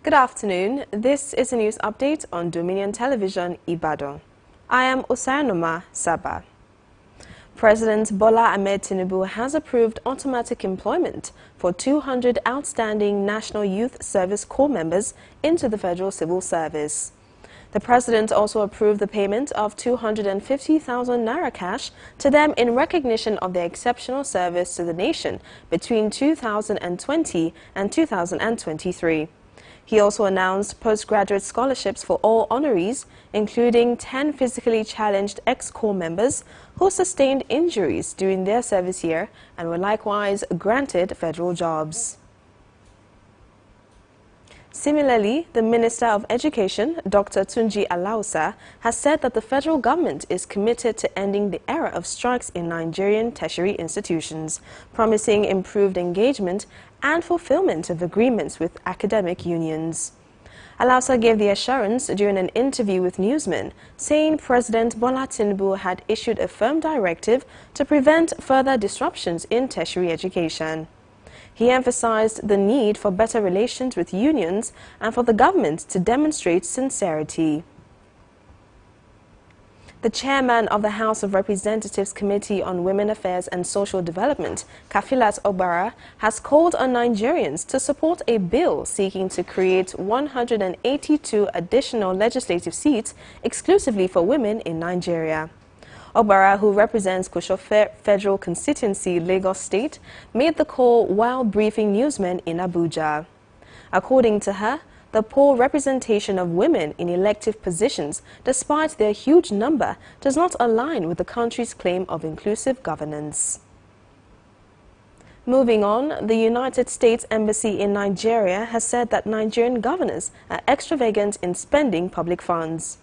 Good afternoon. This is a news update on Dominion Television, Ibadan. I am Osayanoma Saba. President Bola Ahmed Tinubu has approved automatic employment for 200 outstanding National Youth Service Corps members into the Federal Civil Service. The president also approved the payment of 250,000 naira cash to them in recognition of their exceptional service to the nation between 2020 and 2023. He also announced postgraduate scholarships for all honorees, including 10 physically challenged ex-corps members who sustained injuries during their service year and were likewise granted federal jobs. Similarly, the Minister of Education, Dr. Tunji Alausa, has said that the federal government is committed to ending the era of strikes in Nigerian tertiary institutions, promising improved engagement and fulfillment of agreements with academic unions. Alausa gave the assurance during an interview with newsmen, saying President Bola Tinubu had issued a firm directive to prevent further disruptions in tertiary education. He emphasized the need for better relations with unions and for the government to demonstrate sincerity. The chairman of the House of Representatives Committee on Women Affairs and Social Development, Kafilat Ogbara, has called on Nigerians to support a bill seeking to create 182 additional legislative seats exclusively for women in Nigeria. Ogbara, who represents Kusho Federal Constituency, Lagos State, made the call while briefing newsmen in Abuja. According to her, the poor representation of women in elective positions, despite their huge number, does not align with the country's claim of inclusive governance. Moving on, the United States Embassy in Nigeria has said that Nigerian governors are extravagant in spending public funds.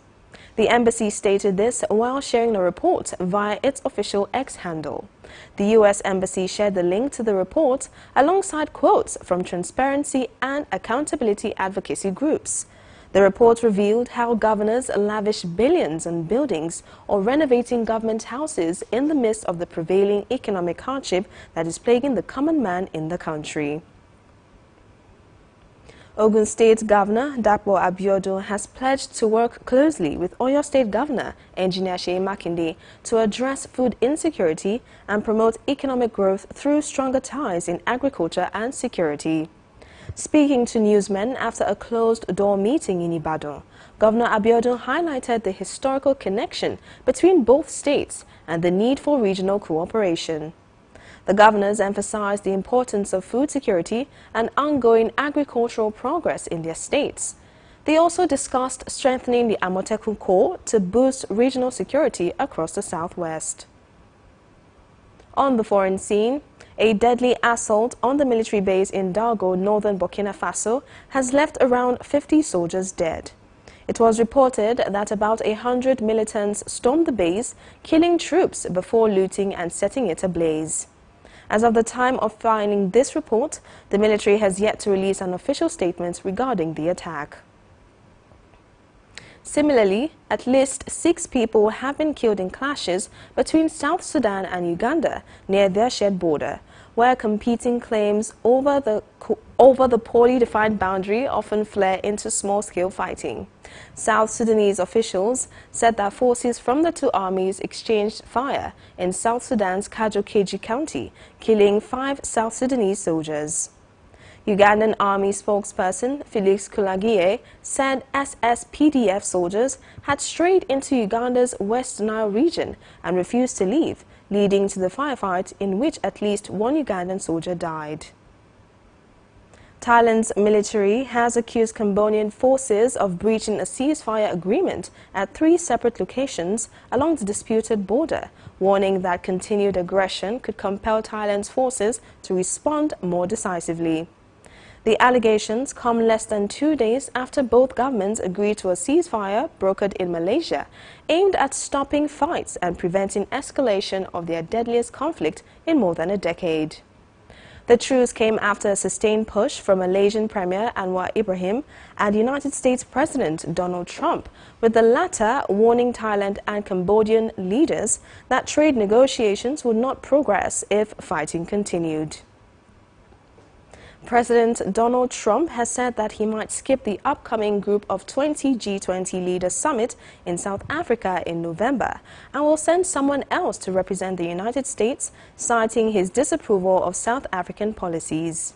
The embassy stated this while sharing a report via its official X handle. The U.S. Embassy shared the link to the report alongside quotes from transparency and accountability advocacy groups. The report revealed how governors lavish billions on buildings or renovating government houses in the midst of the prevailing economic hardship that is plaguing the common man in the country. Ogun State Governor Dapo Abiodun has pledged to work closely with Oyo State Governor Engineer Seyi Makinde to address food insecurity and promote economic growth through stronger ties in agriculture and security. Speaking to newsmen after a closed-door meeting in Ibadan, Governor Abiodun highlighted the historical connection between both states and the need for regional cooperation. The governors emphasized the importance of food security and ongoing agricultural progress in their states. They also discussed strengthening the Amotekun Corps to boost regional security across the southwest. On the foreign scene, a deadly assault on the military base in Dago, northern Burkina Faso, has left around 50 soldiers dead. It was reported that about 100 militants stormed the base, killing troops before looting and setting it ablaze. As of the time of filing this report, the military has yet to release an official statement regarding the attack. Similarly, at least 6 people have been killed in clashes between South Sudan and Uganda near their shared border, where competing claims over the poorly defined boundary often flare into small-scale fighting. South Sudanese officials said that forces from the two armies exchanged fire in South Sudan's Kajo-Keji County, killing 5 South Sudanese soldiers. Ugandan Army spokesperson Felix Kulagie said SSPDF soldiers had strayed into Uganda's West Nile region and refused to leave, leading to the firefight in which at least 1 Ugandan soldier died. Thailand's military has accused Cambodian forces of breaching a ceasefire agreement at 3 separate locations along the disputed border, warning that continued aggression could compel Thailand's forces to respond more decisively. The allegations come less than 2 days after both governments agreed to a ceasefire brokered in Malaysia, aimed at stopping fights and preventing escalation of their deadliest conflict in more than a decade. The truce came after a sustained push from Malaysian Premier Anwar Ibrahim and United States President Donald Trump, with the latter warning Thailand and Cambodian leaders that trade negotiations would not progress if fighting continued. President Donald Trump has said that he might skip the upcoming Group of 20 G20 Leaders Summit in South Africa in November and will send someone else to represent the United States, citing his disapproval of South African policies.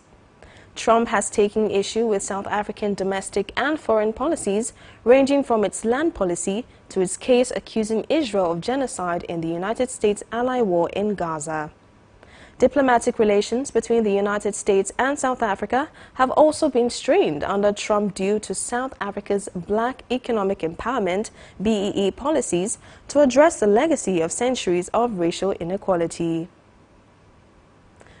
Trump has taken issue with South African domestic and foreign policies, ranging from its land policy to its case accusing Israel of genocide in the United States ally war in Gaza. Diplomatic relations between the United States and South Africa have also been strained under Trump due to South Africa's Black Economic Empowerment (BEE) policies to address the legacy of centuries of racial inequality.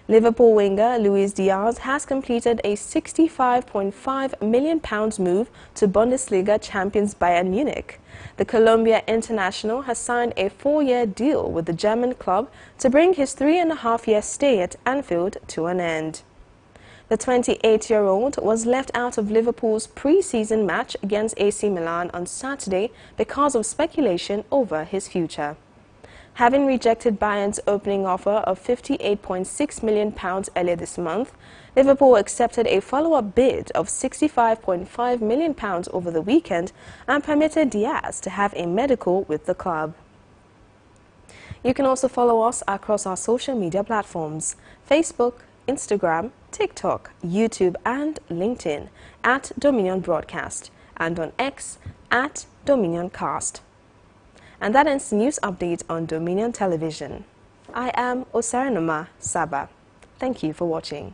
Liverpool winger Luis Diaz has completed a £65.5 million move to Bundesliga champions Bayern Munich. The Colombia international has signed a 4-year deal with the German club to bring his 3.5-year stay at Anfield to an end. The 28-year-old was left out of Liverpool's pre-season match against AC Milan on Saturday because of speculation over his future. Having rejected Bayern's opening offer of £58.6 million earlier this month, Liverpool accepted a follow-up bid of £65.5 million over the weekend and permitted Diaz to have a medical with the club. You can also follow us across our social media platforms: Facebook, Instagram, TikTok, YouTube and LinkedIn at Dominion Broadcast, and on X at DominionCast. And that ends the news update on Dominion Television. I am Osarenoma Saba. Thank you for watching.